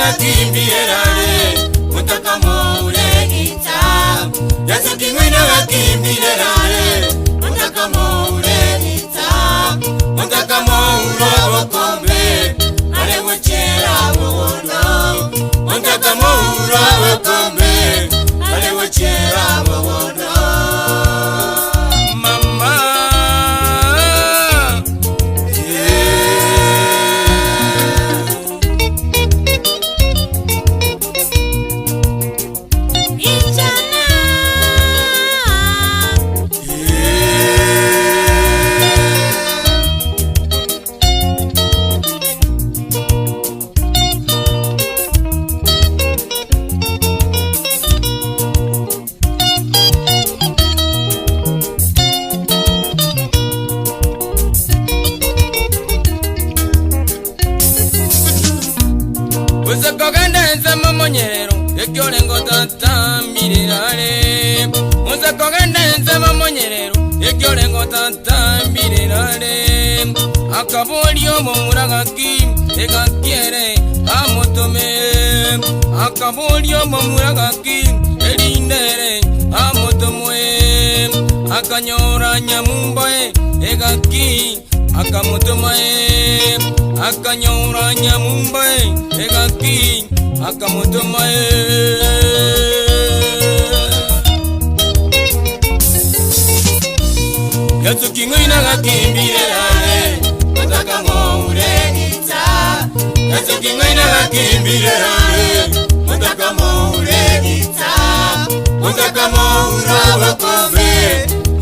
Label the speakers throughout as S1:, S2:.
S1: gakimbirerare mutakamuregita Yesu kingwina gakimbirerare mutakamuregita mutakamuura wakombe ale wachera wono mutakamuura wakombe ale wachera wono
S2: Akabolio momuragaki egakiere amotome akabolio momuragaki elindere amotomoe akanyora nyamumboe egaki akamotomae akanyora nyamumboe egaki akamotomae Yesu kingwina gakimbirerare mutakamuregita Yesu kingwina gakimbirerare mutakamuregita mutakamuura wakombe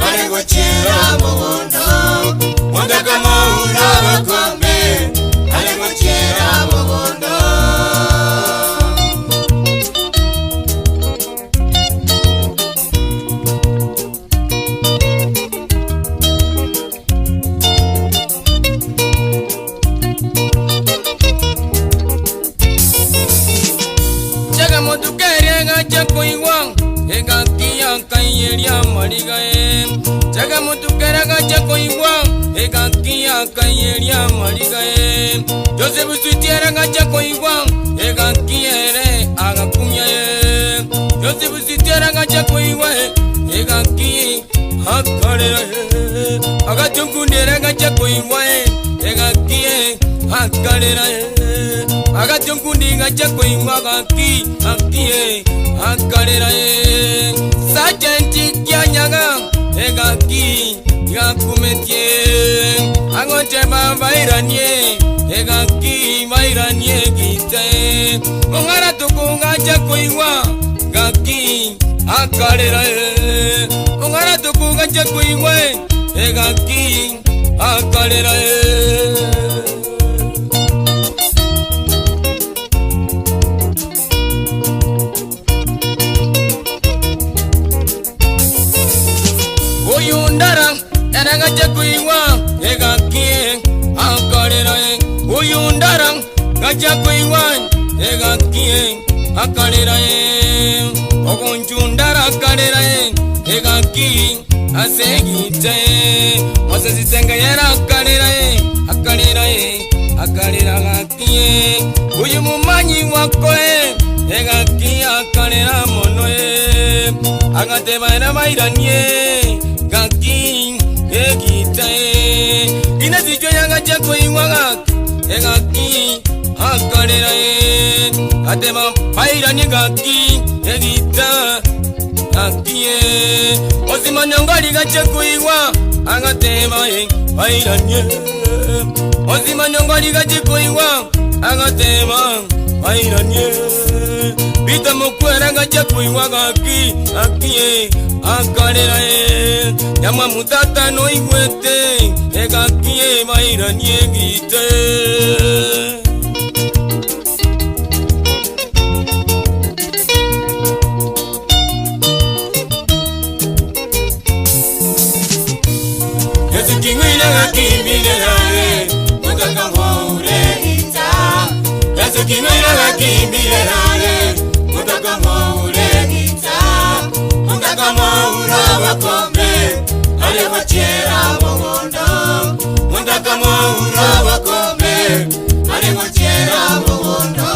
S2: ale wachera wono mutakamuura wakombe ale wachera wono Jaga mutukera gacha koiwa egakia kayeria marigae Joseph Sutiera gacha koiwa egakiere agakumya Joseph Sutiera gacha koiwa egaki hakarera agachungundera gacha koiwa egakie hakarera agachungundi gacha koiwa gaki akie hakarera Sajenti kyanyaga egaki gakumetie angoche bairanie egaki bairanie gite ongara tukunga chakuiwa gaki akarera ongara tukunga chakuiwa egaki akarera Gacha kuiwa egakie akarera uyundara gacha kuiwa egakie akarera ogonchundara akarera egaki asegite osesitenga yera akarera akarera gakie uyumumanyi wakoe egaki akarera monoe agate baira bairanie gaki egitae inazijyo yanga chako iwaga egaki akarera atema paira ni gaki egita akie osimanyongoli gachako iwa agatema paira nye osimanyongoli gachako iwa agatema paira nye bita mokwera gachako iwa gaki akie akarera Yama mutata no igwete egakie bairanie gite Yesu kingwina gakimbirerare mutakamuregita Yesu kingwina gakimbirerare mutakamuregita mutakamuura wakombe ale wachera wono mutakamuura wakombe ale wachera wono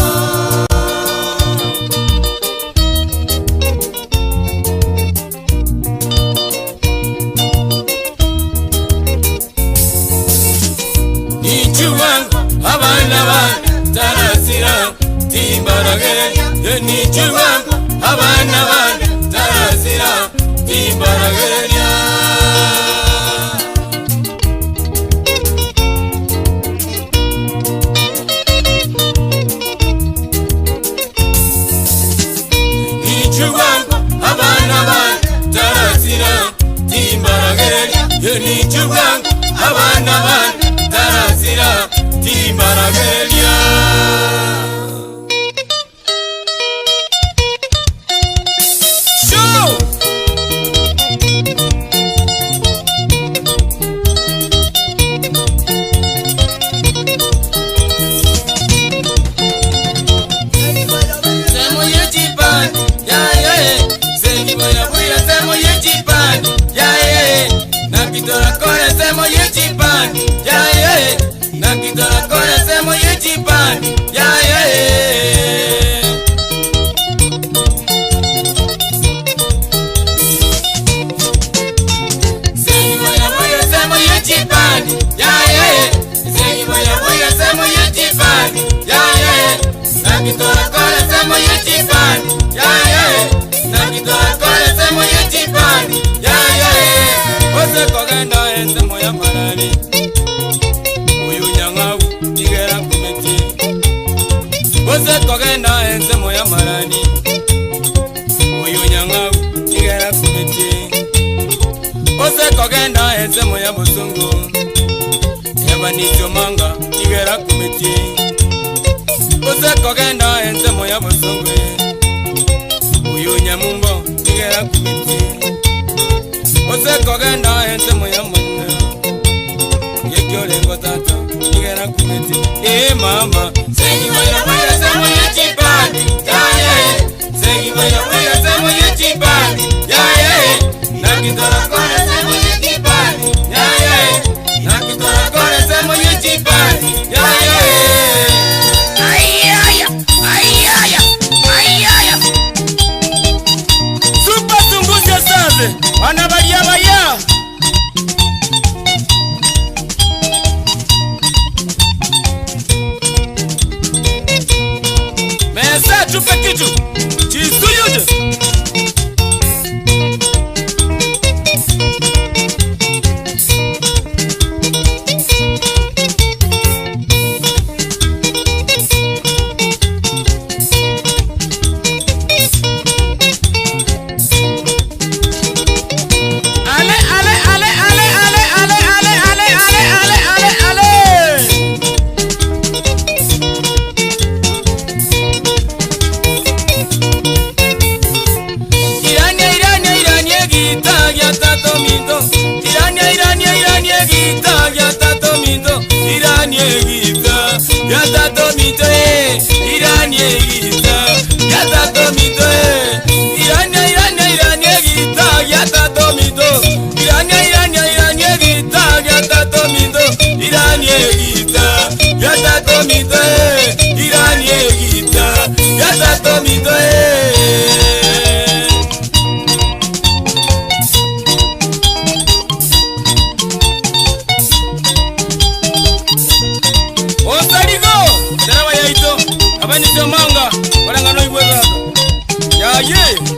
S2: bana tarasira timbaragereria yenichuga abana bana tarasira timbaragereria abana bana tarasira timbaragereria yenichuga abana bana tarasira timbaragereria show semo yechipan sengi boya buya semo yechipan nakitora kore semo yechipan nakitora kore semo yechipan sengi boya buya semo yechipan sengi boya buya semo yechipan nakitora kore semo yechipan nakitora kore semo yechipan ose kogenda ense moya marari uyu nyangau igera kumeti ose kogenda ense moya marari uyu nyangau igera kumeti ose kogenda ense moya musungu yabanicho manga igera kumeti ose kogenda ense moya musungu uyu nyamumbo igera kumeti ose kogenda ense moya munna yekyolengo tata igera kumeti mama sengi moya moya semo yechipani sengi moya moya semo yechipani nakitora kore semo yechipani nakitora kore semo yechipani super sungusya saze wanabalia baya mesa tupe kitu chisuyuje Abani Jamanga, Warangano Ibweza. Yeah.